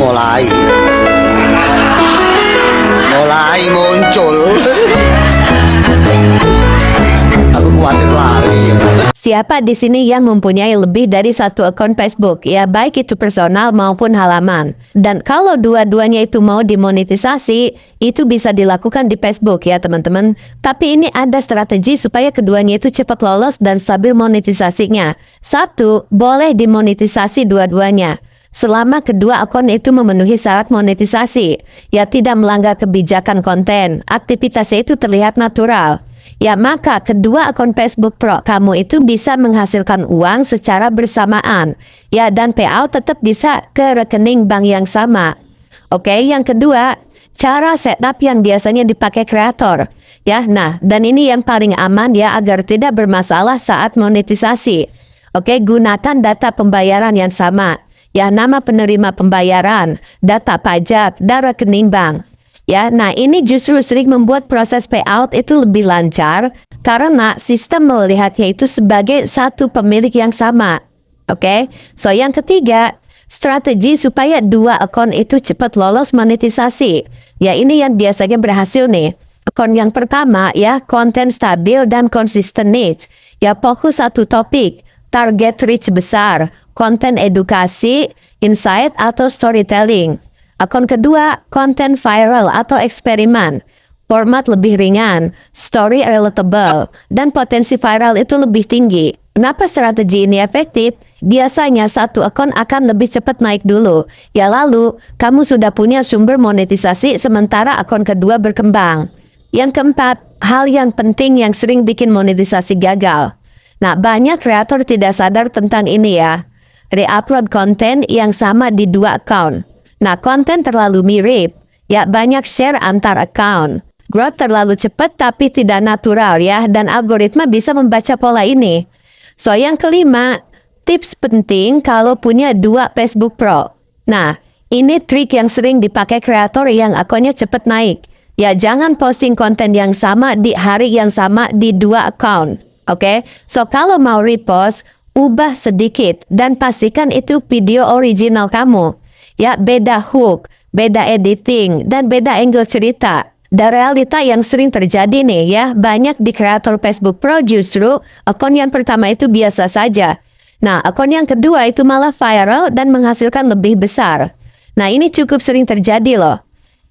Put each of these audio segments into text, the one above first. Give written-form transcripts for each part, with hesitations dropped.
mulai muncul. Aku khawatir lali. Siapa di sini yang mempunyai lebih dari satu akun Facebook? Ya, baik itu personal maupun halaman. Dan kalau dua-duanya itu mau dimonetisasi, itu bisa dilakukan di Facebook ya teman-teman. Tapi ini ada strategi supaya keduanya itu cepat lolos dan stabil monetisasinya. Satu, boleh dimonetisasi dua-duanya. Selama kedua akun itu memenuhi syarat monetisasi, ya tidak melanggar kebijakan konten, aktivitasnya itu terlihat natural. Ya, maka kedua akun Facebook Pro kamu itu bisa menghasilkan uang secara bersamaan. Ya, dan payout tetap bisa ke rekening bank yang sama. Oke, yang kedua, cara setup yang biasanya dipakai kreator. Ya, nah, dan ini yang paling aman ya agar tidak bermasalah saat monetisasi. Oke, gunakan data pembayaran yang sama. Ya, nama penerima pembayaran, data pajak, dan rekening bank. Ya, nah ini justru sering membuat proses payout itu lebih lancar karena sistem melihatnya itu sebagai satu pemilik yang sama. Oke, so yang ketiga, strategi supaya dua akun itu cepat lolos monetisasi. Ya, ini yang biasanya berhasil nih. Akun yang pertama ya, konten stabil dan konsisten niche. Ya, fokus satu topik, target reach besar, konten edukasi, insight atau storytelling. Akun kedua, konten viral atau eksperimen. Format lebih ringan, story relatable, dan potensi viral itu lebih tinggi. Kenapa strategi ini efektif? Biasanya satu akun akan lebih cepat naik dulu. Ya lalu, kamu sudah punya sumber monetisasi sementara akun kedua berkembang. Yang keempat, hal yang penting yang sering bikin monetisasi gagal. Nah, banyak kreator tidak sadar tentang ini ya. Re-upload konten yang sama di dua akun. Nah, konten terlalu mirip, ya banyak share antar account. Growth terlalu cepat tapi tidak natural ya, dan algoritma bisa membaca pola ini. So, yang kelima, tips penting kalau punya dua Facebook Pro. Nah, ini trik yang sering dipakai kreator yang akunnya cepat naik. Ya, jangan posting konten yang sama di hari yang sama di dua account. Oke, so kalau mau repost, ubah sedikit dan pastikan itu video original kamu. Ya, beda hook, beda editing, dan beda angle cerita. Dan realita yang sering terjadi nih ya, banyak di kreator Facebook Pro justru akun yang pertama itu biasa saja. Nah, akun yang kedua itu malah viral dan menghasilkan lebih besar. Nah, ini cukup sering terjadi loh.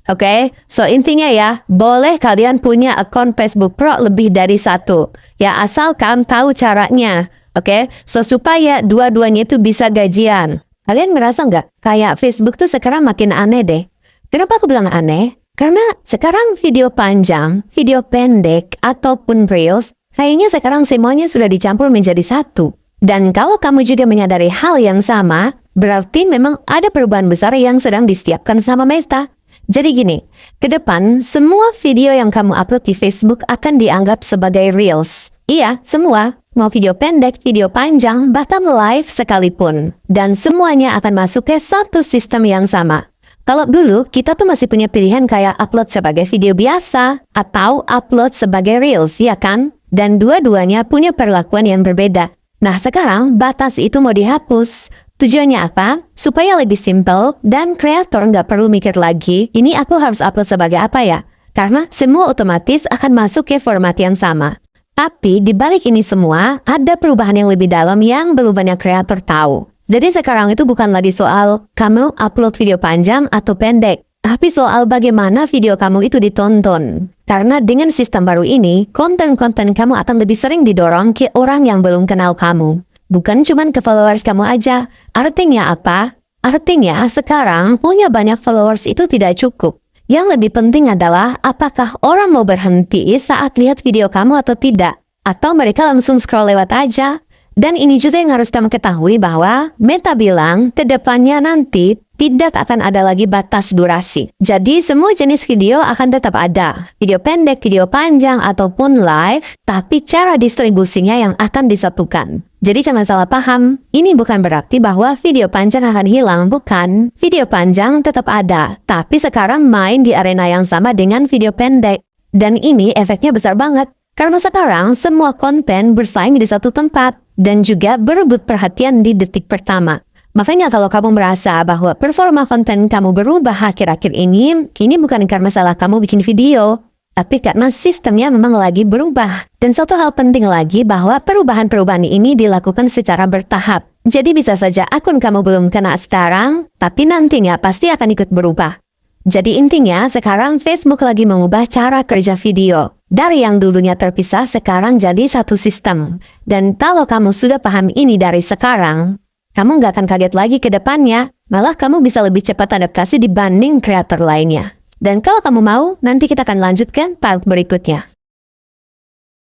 Oke, so intinya ya, boleh kalian punya akun Facebook Pro lebih dari satu. Ya, asalkan tahu caranya. Oke, so supaya dua-duanya itu bisa gajian. Kalian merasa nggak kayak Facebook tuh sekarang makin aneh deh? Kenapa aku bilang aneh? Karena sekarang video panjang, video pendek, ataupun Reels, kayaknya sekarang semuanya sudah dicampur menjadi satu. Dan kalau kamu juga menyadari hal yang sama, berarti memang ada perubahan besar yang sedang disiapkan sama Meta. Jadi gini, ke depan semua video yang kamu upload di Facebook akan dianggap sebagai Reels. Iya, semua. Mau video pendek, video panjang, bahkan live sekalipun. Dan semuanya akan masuk ke satu sistem yang sama. Kalau dulu, kita tuh masih punya pilihan kayak upload sebagai video biasa, atau upload sebagai Reels, ya kan? Dan dua-duanya punya perlakuan yang berbeda. Nah, sekarang batas itu mau dihapus. Tujuannya apa? Supaya lebih simple dan kreator nggak perlu mikir lagi, ini aku harus upload sebagai apa ya? Karena semua otomatis akan masuk ke format yang sama. Tapi di balik ini semua, ada perubahan yang lebih dalam yang belum banyak kreator tahu. Jadi sekarang itu bukan lagi soal kamu upload video panjang atau pendek, tapi soal bagaimana video kamu itu ditonton. Karena dengan sistem baru ini, konten-konten kamu akan lebih sering didorong ke orang yang belum kenal kamu. Bukan cuma ke followers kamu aja. Artinya apa? Artinya sekarang punya banyak followers itu tidak cukup. Yang lebih penting adalah apakah orang mau berhenti saat lihat video kamu atau tidak. Atau mereka langsung scroll lewat aja. Dan ini juga yang harus kamu ketahui bahwa Meta bilang ke depannya nanti tidak akan ada lagi batas durasi. Jadi semua jenis video akan tetap ada. Video pendek, video panjang, ataupun live. Tapi cara distribusinya yang akan disatukan. Jadi jangan salah paham, ini bukan berarti bahwa video panjang akan hilang, bukan. Video panjang tetap ada, tapi sekarang main di arena yang sama dengan video pendek. Dan ini efeknya besar banget, karena sekarang semua konten bersaing di satu tempat, dan juga berebut perhatian di detik pertama. Makanya kalau kamu merasa bahwa performa konten kamu berubah akhir-akhir ini bukan karena masalah kamu bikin video, tapi karena sistemnya memang lagi berubah. Dan satu hal penting lagi bahwa perubahan-perubahan ini dilakukan secara bertahap. Jadi bisa saja akun kamu belum kena sekarang, tapi nantinya pasti akan ikut berubah. Jadi intinya sekarang Facebook lagi mengubah cara kerja video. Dari yang dulunya terpisah sekarang jadi satu sistem. Dan kalau kamu sudah paham ini dari sekarang, kamu nggak akan kaget lagi ke depannya, malah kamu bisa lebih cepat adaptasi dibanding kreator lainnya. Dan kalau kamu mau, nanti kita akan lanjutkan part berikutnya.